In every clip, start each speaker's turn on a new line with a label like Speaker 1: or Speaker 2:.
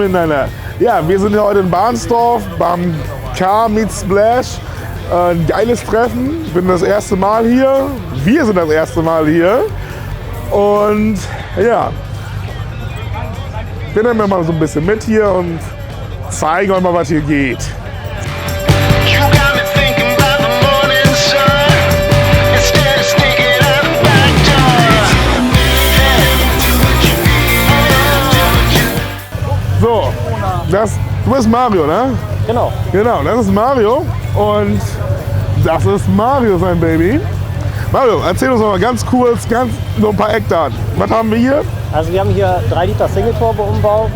Speaker 1: miteinander. Ja, wir sind heute in Barnstorf beim Car meets Splash. Ein geiles Treffen. Ich bin das erste Mal hier. Wir sind das erste Mal hier. Und ja, wir nehmen mal so ein bisschen mit hier und zeigen euch mal, was hier geht. So, du bist Mario, ne?
Speaker 2: Genau.
Speaker 1: Genau, das ist Mario und das ist Mario, sein Baby. Mario, erzähl uns noch mal ganz kurz, so ein paar Eckdaten. Was haben wir hier?
Speaker 2: Also wir haben hier 3 Liter Single-Turbo-Umbau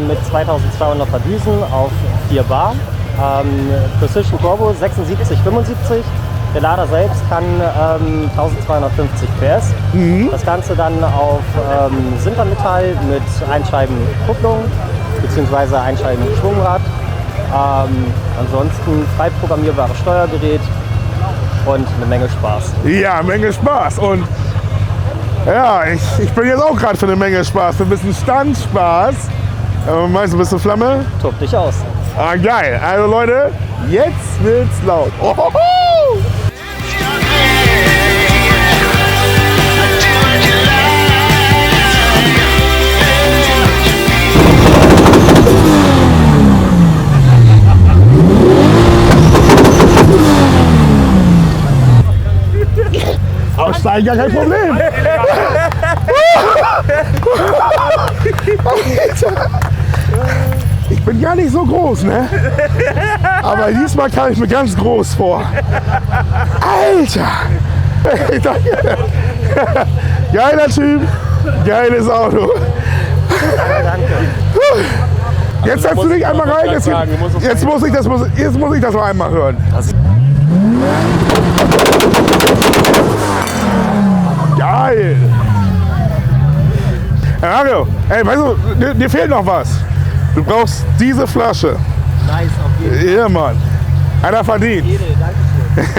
Speaker 2: mit 2200er Düsen auf 4 Bar. Precision Turbo 76, 75. Der Lader selbst kann 1250 PS. Das Ganze dann auf Sintermetall mit Einscheibenkupplung bzw. Einscheibenschwungrad. Ansonsten frei programmierbares Steuergerät und eine Menge Spaß.
Speaker 1: Ja, eine Menge Spaß. Und ja, ich bin jetzt auch gerade für eine Menge Spaß, für ein bisschen Standspaß. Meinst du, ein bisschen Flamme?
Speaker 2: Tob dich aus.
Speaker 1: Ah, geil. Also Leute, jetzt wird's laut. Ohoho! Aussteigen, gar kein Problem. Ich bin gar nicht so groß, ne? Aber diesmal kam ich mir ganz groß vor. Alter! Geiler Typ, geiles Auto.
Speaker 2: Danke.
Speaker 1: Jetzt setzt du dich einmal rein. Jetzt muss ich das noch einmal hören. Geil! Hey Mario, hey, weißt du, dir fehlt noch was. Du brauchst diese Flasche.
Speaker 2: Nice, auf jeden Fall.
Speaker 1: Ja, Mann. Einer verdient.
Speaker 2: Dankeschön.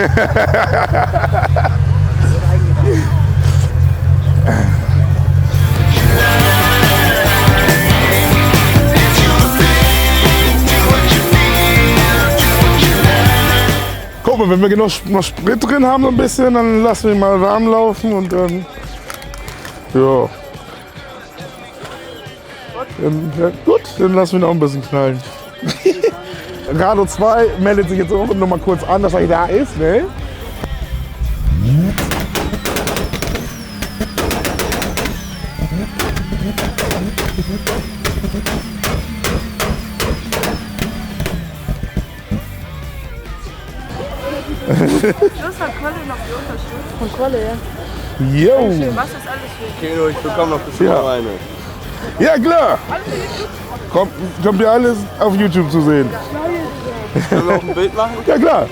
Speaker 1: Guck mal, wenn wir genug Sprit drin haben, so ein bisschen, dann lassen wir ihn mal warm laufen und dann. Ja. Ja, gut, dann lassen wir ihn auch ein bisschen knallen. Rado 2 meldet sich jetzt auch noch mal kurz an, dass er da ist, ne?
Speaker 3: Schluss hat Kolle noch die Unterschrift. Von Kolle, ja.
Speaker 1: Jo!
Speaker 3: Was ist alles für
Speaker 4: Keno, ich bekomme noch bestimmt noch eine.
Speaker 1: Ja, klar! Kommt ja alles auf YouTube zu sehen.
Speaker 4: Können wir auch ein Bild machen?
Speaker 1: Ja, klar!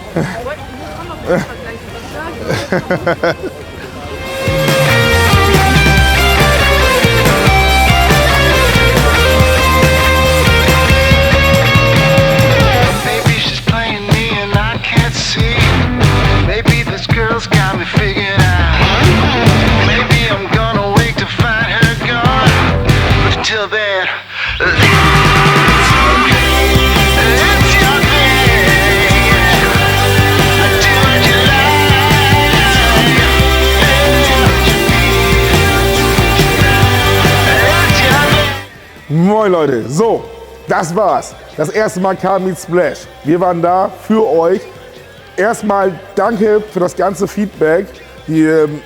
Speaker 1: Moin Leute, so, das war's. Das erste Mal Car meets Splash. Wir waren da für euch. Erstmal danke für das ganze Feedback,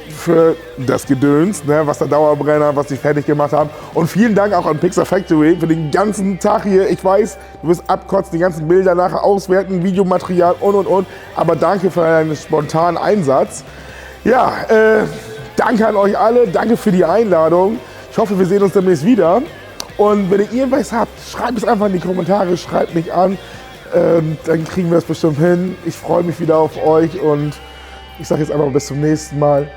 Speaker 1: für das Gedöns, ne, was der Dauerbrenner, was die fertig gemacht haben. Und vielen Dank auch an Pixar Factory für den ganzen Tag hier. Ich weiß, du wirst abkotzen, die ganzen Bilder nachher auswerten, Videomaterial und. Aber danke für deinen spontanen Einsatz. Ja, danke an euch alle, danke für die Einladung. Ich hoffe, wir sehen uns demnächst wieder. Und wenn ihr irgendwas habt, schreibt es einfach in die Kommentare, schreibt mich an. Dann kriegen wir es bestimmt hin. Ich freue mich wieder auf euch und ich sage jetzt einfach bis zum nächsten Mal.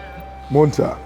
Speaker 1: Munter.